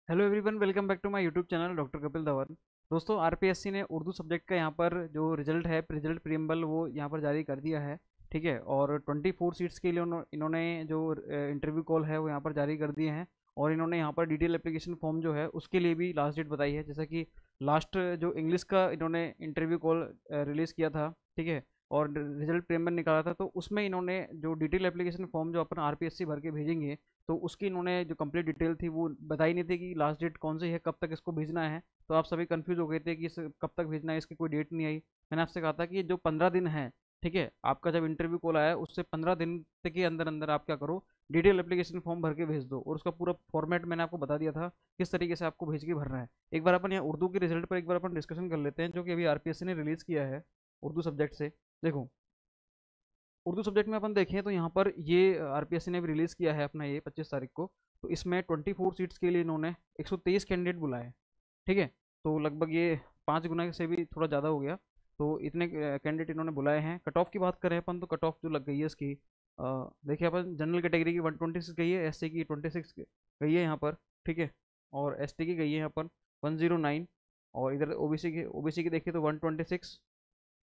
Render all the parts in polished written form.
Hello everyone, welcome back to my YouTube channel doctor Kapil Dhawan. दोस्तों, RPSC ने Urdu subject का यहाँ पर जो रिजल्ट है, रिजल्ट प्रीएम्बल, वो यहाँ पर जारी कर दिया है। ठीक है। और 24 सीट्स के लिए इन्होंने जो इंटरव्यू कॉल है वो यहाँ पर जारी कर दिए हैं। और इन्होंने यहाँ पर डिटेल एप्लीकेशन फॉर्म जो है उसके लिए भी लास्ट डेट बताई है। जैसा कि लास्ट जो इंग्लिश का इन्होंने इंटरव्यू कॉल रिलीज़ किया था, ठीक है, और रिजल्ट प्रीएम्बल निकाला था, तो उसमें इन्होंने जो डिटेल एप्लीकेशन फॉर्म जो अपन आरपीएससी भर के भेजेंगे, तो उसकी इन्होंने जो कंप्लीट डिटेल थी वो बताई नहीं थी कि लास्ट डेट कौन सी है, कब तक इसको भेजना है। तो आप सभी कंफ्यूज हो गए थे कि इस कब तक भेजना है, इसकी कोई डेट नहीं आई। मैंने आपसे कहा था कि जो 15 दिन है, ठीक है, आपका जब इंटरव्यू कॉल आया उससे 15 दिन के अंदर अंदर आप क्या करो, डिटेल एप्लीकेशन फॉर्म भर के भेज दो। और उसका पूरा फॉर्मेट मैंने आपको बता दिया था किस तरीके से आपको भेज के भरना है। एक बार अपन यहाँ उर्दू के रिजल्ट पर एक बार अपन डिस्कशन कर लेते हैं, जो कि अभी आरपीएससी ने रिलीज़ किया है उर्दू सब्जेक्ट से। देखो, उर्दू सब्जेक्ट में अपन देखें तो यहाँ पर ये आरपीएससी ने भी रिलीज़ किया है अपना ये 25 तारीख को। तो इसमें 24 सीट्स के लिए इन्होंने 123 कैंडिडेट बुलाए। ठीक है। तो लगभग ये 5 गुना से भी थोड़ा ज़्यादा हो गया। तो इतने कैंडिडेट इन्होंने बुलाए हैं। कट ऑफ की बात करें अपन, तो कट ऑफ जो लग गई है इसकी, देखिए अपन, जनरल कैटेगरी की 126 गई है, एससी की 26 गई है यहाँ पर। ठीक है। और एसटी की गई है यहाँ पर 109। और इधर ओबीसी की देखिए तो 126।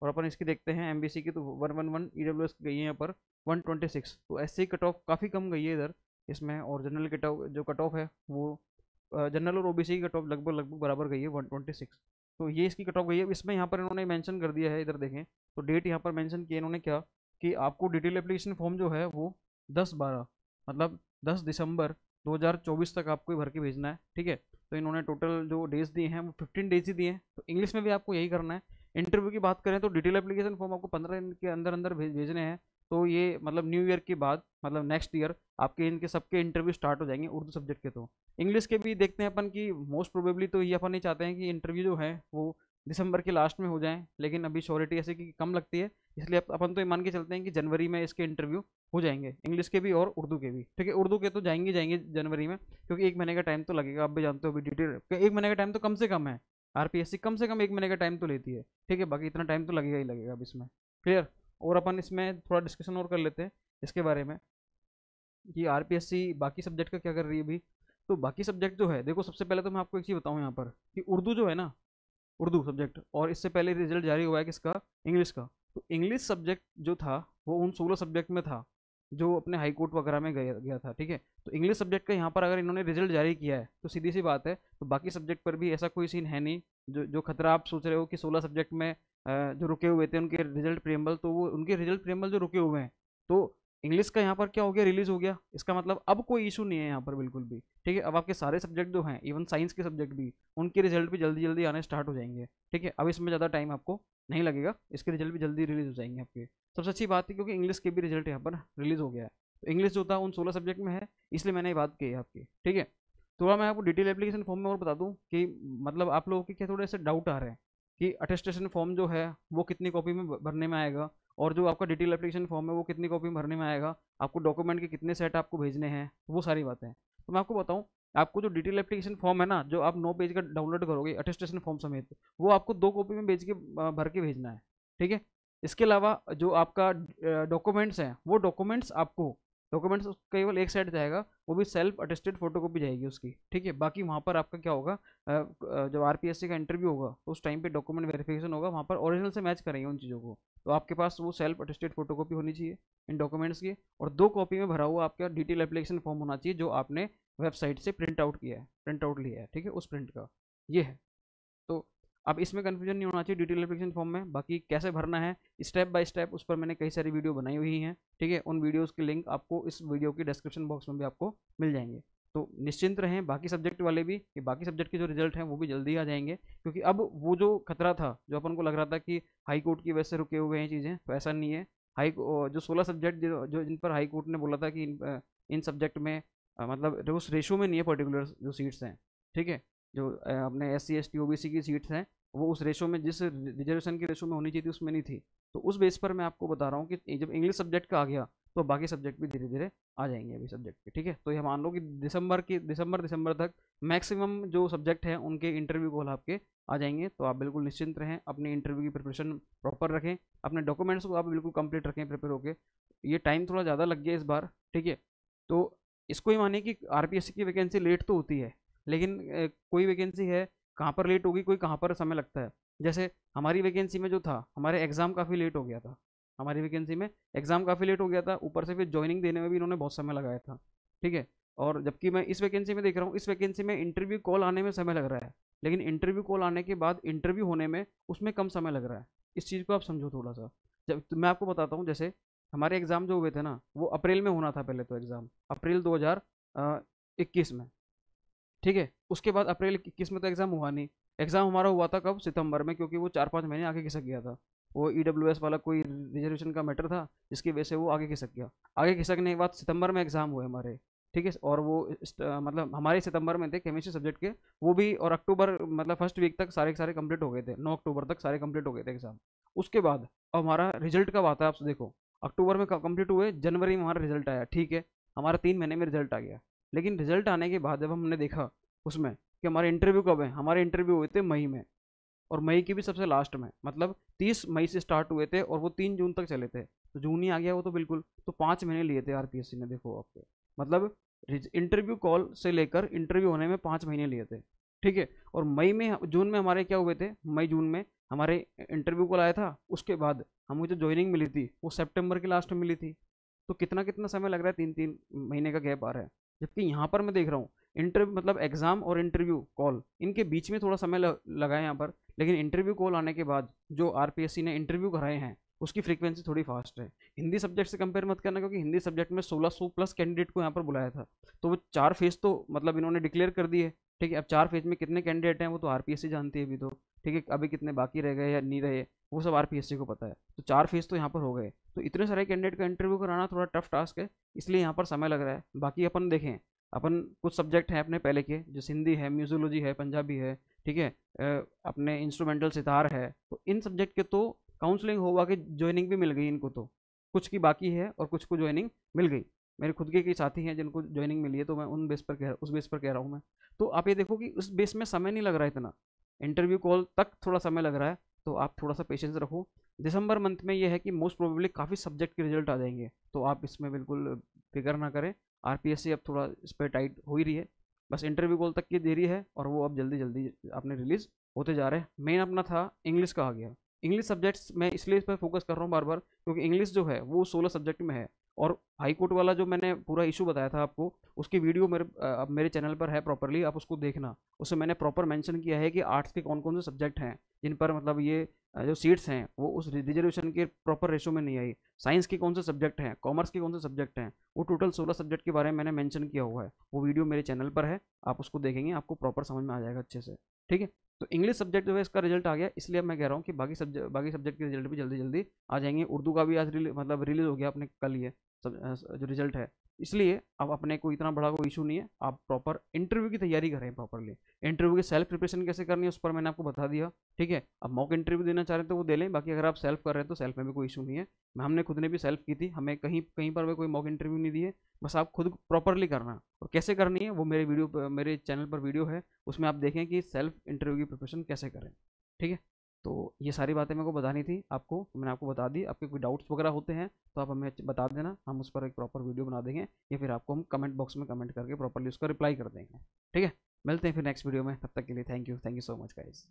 और अपन इसकी देखते हैं एमबीसी की, तो 111 ईडब्ल्यूएस गई है यहाँ पर 126। तो एससी कट ऑफ काफ़ी कम गई है इधर इसमें। और जनरल कट ऑफ जो कट ऑफ है वो जनरल और ओबीसी की कट ऑफ लगभग लगभग बराबर गई है 126। तो ये इसकी कट ऑफ गई है। इसमें यहाँ पर इन्होंने मेंशन कर दिया है, इधर देखें तो डेट यहाँ पर मेंशन की है इन्होंने क्या, कि आपको डिटेल एप्लीकेशन फॉर्म जो है वो 10/12 मतलब 10 दिसंबर 2024 तक आपको भर के भेजना है। ठीक है। तो इन्होंने टोटल जो डेज दिए हैं वो 15 डेज ही दिए हैं। तो इंग्लिश में भी आपको यही करना है। इंटरव्यू की बात करें तो डिटेल एप्लीकेशन फॉर्म आपको 15 दिन के अंदर अंदर भेजने हैं। तो ये मतलब न्यू ईयर के बाद, मतलब नेक्स्ट ईयर आपके इनके सबके इंटरव्यू स्टार्ट हो जाएंगे उर्दू सब्जेक्ट के। तो इंग्लिश के भी देखते हैं अपन की मोस्ट प्रोबेबली, तो ये अपन नहीं चाहते हैं कि इंटरव्यू जो है वो दिसंबर के लास्ट में हो जाए, लेकिन अभी श्योरिटी ऐसे की कम लगती है। इसलिए अपन तो ये मान के चलते हैं कि जनवरी में इसके इंटरव्यू हो जाएंगे, इंग्लिश के भी और उर्दू के भी। ठीक है। उर्दू के तो जाएंगे जाएंगे जनवरी में, क्योंकि 1 महीने का टाइम तो लगेगा। आप भी जानते हो अभी डिटेल 1 महीने का टाइम तो कम से कम है। आरपीएससी कम से कम 1 महीने का टाइम तो लेती है। ठीक है। बाकी इतना टाइम तो लगेगा ही लगेगा अब इसमें। क्लियर। और अपन इसमें थोड़ा डिस्कशन और कर लेते हैं इसके बारे में कि आरपीएससी बाकी सब्जेक्ट का क्या कर रही है अभी। तो बाकी सब्जेक्ट जो है, देखो, सबसे पहले तो मैं आपको एक चीज़ बताऊं यहाँ पर कि उर्दू जो है ना, उर्दू सब्जेक्ट, और इससे पहले रिजल्ट जारी हुआ है किसका, इंग्लिश का। तो इंग्लिश सब्जेक्ट जो था वो उन 16 सब्जेक्ट में था जो अपने हाई कोर्ट वगैरह में गया गया था। ठीक है। तो इंग्लिश सब्जेक्ट का यहाँ पर अगर इन्होंने रिजल्ट जारी किया है तो सीधी सी बात है, तो बाकी सब्जेक्ट पर भी ऐसा कोई सीन है नहीं। जो जो खतरा आप सोच रहे हो कि 16 सब्जेक्ट में जो रुके हुए थे उनके रिजल्ट प्रियम्बल, तो वो उनके रिजल्ट प्रियम्बल जो रुके हुए हैं, तो इंग्लिश का यहाँ पर क्या हो गया, रिलीज हो गया। इसका मतलब अब कोई इशू नहीं है यहाँ पर बिल्कुल भी। ठीक है। अब आपके सारे सब्जेक्ट जो हैं, इवन साइंस के सब्जेक्ट भी, उनके रिजल्ट भी जल्दी जल्दी आने स्टार्ट हो जाएंगे। ठीक है। अब इसमें ज़्यादा टाइम आपको नहीं लगेगा, इसके रिजल्ट भी जल्दी रिलीज हो जाएंगे आपके। सबसे अच्छी बात है क्योंकि इंग्लिश के भी रिजल्ट यहाँ पर रिलीज हो गया है। तो इंग्लिश जो था उन 16 सब्जेक्ट में है, इसलिए मैंने ये बात की है आपकी। ठीक है। थोड़ा मैं आपको डिटेल एप्लीकेशन फॉर्म में और बता दूं कि मतलब आप लोगों के क्या थोड़े से डाउट आ रहे हैं कि अटेस्टेशन फॉर्म जो है वो कितनी कॉपी में भरने में आएगा, और जो आपका डिटेल एप्लीकेशन फॉर्म है वो कितनी कॉपी में भरने में आएगा, आपको डॉक्यूमेंट के कितने सेट आपको भेजने हैं, वो सारी बातें। तो मैं आपको बताऊं, आपको जो डिटेल एप्लीकेशन फॉर्म है ना, जो आप 9 पेज का डाउनलोड करोगे अटेस्टेशन फॉर्म समेत, वो आपको 2 कॉपी में भेज के भर के भेजना है। ठीक है। इसके अलावा जो आपका डॉक्यूमेंट्स हैं, वो डॉक्यूमेंट्स केवल एक साइड जाएगा, वो भी सेल्फ अटेस्टेड फोटोकॉपी जाएगी उसकी। ठीक है। बाकी वहाँ पर आपका क्या होगा, जब आरपीएससी का इंटरव्यू होगा तो उस टाइम पे डॉक्यूमेंट वेरिफिकेशन होगा, वहाँ पर ओरिजिनल से मैच करेंगे उन चीज़ों को। तो आपके पास वो सेल्फ अटेस्टेड फोटोकॉपी होनी चाहिए इन डॉक्यूमेंट्स की, और 2 कॉपी में भरा हुआ आपका डिटेल एप्लीकेशन फॉर्म होना चाहिए जो आपने वेबसाइट से प्रिंट आउट किया है, प्रिंट आउट लिया है। ठीक है। उस प्रिंट का ये है। तो अब इसमें कन्फ्यूजन नहीं होना चाहिए डिटेल एप्लीकेशन फॉर्म में। बाकी कैसे भरना है स्टेप बाय स्टेप, उस पर मैंने कई सारी वीडियो बनाई हुई हैं। ठीक है। उन वीडियोस की लिंक आपको इस वीडियो की डिस्क्रिप्शन बॉक्स में भी आपको मिल जाएंगे। तो निश्चिंत रहें बाकी सब्जेक्ट वाले भी, कि बाकी सब्जेक्ट के जो रिजल्ट हैं वो भी जल्दी आ जाएंगे। क्योंकि अब वो जो खतरा था, जो अपन को लग रहा था कि हाई कोर्ट की वजह से रुके हुए हैं चीज़ें, तो ऐसा नहीं है। जो 16 सब्जेक्ट जो जिन पर हाई कोर्ट ने बोला था कि इन सब्जेक्ट में मतलब उस रेशो में नहीं है पर्टिकुलर जो सीट्स हैं। ठीक है। जो अपने S C S T O B C की सीट्स हैं, वो उस रेशो में, जिस रिजर्वेशन की रेशो में होनी चाहिए थी उसमें नहीं थी। तो उस बेस पर मैं आपको बता रहा हूँ कि जब इंग्लिश सब्जेक्ट का आ गया तो बाकी सब्जेक्ट भी धीरे धीरे आ जाएंगे अभी सब्जेक्ट के। ठीक है। तो ये मान लो कि दिसंबर तक मैक्सिमम जो सब्जेक्ट हैं उनके इंटरव्यू कॉल आपके आ जाएंगे। तो आप बिल्कुल निश्चिंत रहें, अपनी इंटरव्यू की प्रिपरेशन प्रॉपर रखें, अपने डॉक्यूमेंट्स को आप बिल्कुल कंप्लीट रखें प्रिपेयर होकर। ये टाइम थोड़ा ज़्यादा लग गया इस बार। ठीक है। तो इसको ही मानिए कि आरपीएससी की वैकेंसी लेट तो होती है, लेकिन कोई वैकेंसी है कहाँ पर लेट होगी, कोई कहाँ पर समय लगता है। जैसे हमारी वैकेंसी में जो था, हमारे एग्ज़ाम काफ़ी लेट हो गया था। हमारी वैकेंसी में एग्ज़ाम काफ़ी लेट हो गया था, ऊपर से फिर जॉइनिंग देने में भी इन्होंने बहुत समय लगाया था। ठीक है। और जबकि मैं इस वैकेंसी में देख रहा हूँ, इस वैकेंसी में इंटरव्यू कॉल आने में समय लग रहा है, लेकिन इंटरव्यू कॉल आने के बाद इंटरव्यू होने में उसमें कम समय लग रहा है। इस चीज़ को आप समझो थोड़ा सा। जब तो मैं आपको बताता हूँ, जैसे हमारे एग्ज़ाम जो हुए थे ना, वो अप्रैल में होना था पहले तो एग्ज़ाम, अप्रैल 2021 में। ठीक है। उसके बाद अप्रैल 21 में तो एग्ज़ाम हुआ नहीं। एग्ज़ाम हमारा हुआ था कब, सितंबर में, क्योंकि वो 4-5 महीने आगे खिसक गया था। वो ईडब्ल्यूएस वाला कोई रिजर्वेशन का मैटर था, जिसकी वजह से वो आगे खिसक गया। आगे खिसकने के बाद सितंबर में एग्ज़ाम हुए हमारे। ठीक है। और वो मतलब हमारे सितंबर में थे केमिस्ट्री सब्जेक्ट के। वो भी, और अक्टूबर मतलब फर्स्ट वीक तक सारे के सारे कंप्लीट हो गए थे, 9 अक्टूबर तक सारे कंप्लीट हो गए थे एग्ज़ाम। उसके बाद अब हमारा रिजल्ट कब आता है, आप देखो। अक्टूबर में कंप्लीट हुए, जनवरी में हमारा रिजल्ट आया। ठीक है। हमारा 3 महीने में रिजल्ट आ गया। लेकिन रिजल्ट आने के बाद जब हमने देखा उसमें कि हमारे इंटरव्यू कब है, हमारे इंटरव्यू हुए थे मई में, और मई की भी सबसे लास्ट में, मतलब 30 मई से स्टार्ट हुए थे और वो 3 जून तक चले थे। तो जून ही आ गया वो तो बिल्कुल। तो 5 महीने लिए थे आरपीएससी ने, देखो आपके मतलब इंटरव्यू कॉल से लेकर इंटरव्यू होने में 5 महीने लिए थे। ठीक है। और मई में, जून में हमारे क्या हुए थे, मई जून में हमारे इंटरव्यू कॉल आया था। उसके बाद हमें जो ज्वाइनिंग मिली थी वो सितंबर के लास्ट में मिली थी। तो कितना कितना समय लग रहा है, 3-3 महीने का गैप आ रहा है। जबकि यहाँ पर मैं देख रहा हूँ, इंटरव्यू मतलब एग्जाम और इंटरव्यू कॉल, इनके बीच में थोड़ा समय लगा है यहाँ पर। लेकिन इंटरव्यू कॉल आने के बाद जो आरपीएससी ने इंटरव्यू कराए हैं, उसकी फ्रीक्वेंसी थोड़ी फास्ट है। हिंदी सब्जेक्ट से कंपेयर मत करना, क्योंकि हिंदी सब्जेक्ट में 1600 प्लस कैंडिडेट को यहाँ पर बुलाया था। तो वो 4 फेज तो मतलब इन्होंने डिक्लेयर कर दिए। ठीक है। अब 4 फेज में कितने कैंडिडेट हैं वो तो आरपीएससी जानती है अभी तो। ठीक है। अभी कितने बाकी रह गए या नहीं रहे, वो सब आरपीएससी को पता है। तो 4 फेज तो यहाँ पर हो गए। तो इतने सारे कैंडिडेट का इंटरव्यू कराना थोड़ा टफ टास्क है, इसलिए यहाँ पर समय लग रहा है। बाकी अपन देखें, अपन कुछ सब्जेक्ट हैं अपने पहले के, जैसे हिंदी है, म्यूजियोलॉजी है, पंजाबी है। ठीक है। अपने इंस्ट्रूमेंटल सितार है, तो इन सब्जेक्ट के तो काउंसलिंग होगा कि ज्वाइनिंग भी मिल गई इनको तो। कुछ की बाकी है और कुछ को ज्वाइनिंग मिल गई। मेरे खुद के कई साथी हैं जिनको ज्वाइनिंग मिली है, तो मैं उस बेस पर कह रहा हूँ मैं। तो आप ये देखो कि उस बेस में समय नहीं लग रहा है इतना, इंटरव्यू कॉल तक थोड़ा समय लग रहा है। तो आप थोड़ा सा पेशेंस रखो। दिसंबर मंथ में ये है कि मोस्ट प्रोबेबली काफ़ी सब्जेक्ट के रिजल्ट आ जाएंगे, तो आप इसमें बिल्कुल फिक्र ना करें। आरपीएससी अब थोड़ा इस पर टाइट हो ही रही है। बस इंटरव्यू कॉल तक की देरी है, और वो अब जल्दी जल्दी अपने रिलीज होते जा रहे हैं। मेन अपना था इंग्लिश का आ गया। इंग्लिश सब्जेक्ट्स मैं इसलिए इस पर फोकस कर रहा हूँ बार बार, क्योंकि इंग्लिश जो है वो 16 सब्जेक्ट में है। और हाई कोर्ट वाला जो मैंने पूरा इशू बताया था आपको, उसकी वीडियो अब मेरे चैनल पर है प्रॉपरली, आप उसको देखना। उसमें मैंने प्रॉपर मेंशन किया है कि आर्ट्स के कौन कौन से सब्जेक्ट हैं जिन पर मतलब ये जो सीट्स हैं वो उस रिजर्वेशन के प्रॉपर रेशो में नहीं आई। साइंस के कौन से सब्जेक्ट हैं, कॉमर्स के कौन से सब्जेक्ट हैं, वो टोटल 16 सब्जेक्ट के बारे में मैंने मेंशन किया हुआ है। वो वीडियो मेरे चैनल पर है, आप उसको देखेंगे आपको प्रॉपर समझ में आ जाएगा अच्छे से। ठीक है। तो इंग्लिश सब्जेक्ट जो है इसका रिजल्ट आ गया, इसलिए अब मैं कह रहा हूँ कि बाकी सब्जेक्ट के रिजल्ट भी जल्दी जल्दी आ जाएंगे। उर्दू का भी आज मतलब रिलीज हो गया अपने कल ये जो रिजल्ट है। इसलिए अब अपने को इतना बड़ा कोई इशू नहीं है, आप प्रॉपर इंटरव्यू की तैयारी करें प्रॉपरली। इंटरव्यू की सेल्फ प्रिपरेशन कैसे करनी है उस पर मैंने आपको बता दिया। ठीक है। अब मॉक इंटरव्यू देना चाह रहे हैं तो वो दे लें, बाकी अगर आप सेल्फ कर रहे हैं तो सेल्फ में भी कोई इशू नहीं है। हमने खुद ने भी सेल्फ की थी, हमें कहीं कहीं पर भी कोई मॉक इंटरव्यू नहीं दी है। बस आप खुद प्रॉपरली करना, और कैसे करनी है वो मेरे चैनल पर वीडियो है, उसमें आप देखें कि सेल्फ इंटरव्यू की प्रिपरेशन कैसे करें। ठीक है। तो ये सारी बातें मेरे को बतानी थी आपको, तो मैंने आपको बता दी। आपके कोई डाउट्स वगैरह होते हैं तो आप हमें बता देना, हम उस पर एक प्रॉपर वीडियो बना देंगे, या फिर आपको हम कमेंट बॉक्स में कमेंट करके प्रॉपरली उसका रिप्लाई कर देंगे। ठीक है। मिलते हैं फिर नेक्स्ट वीडियो में, तब तक के लिए thank you so much guys.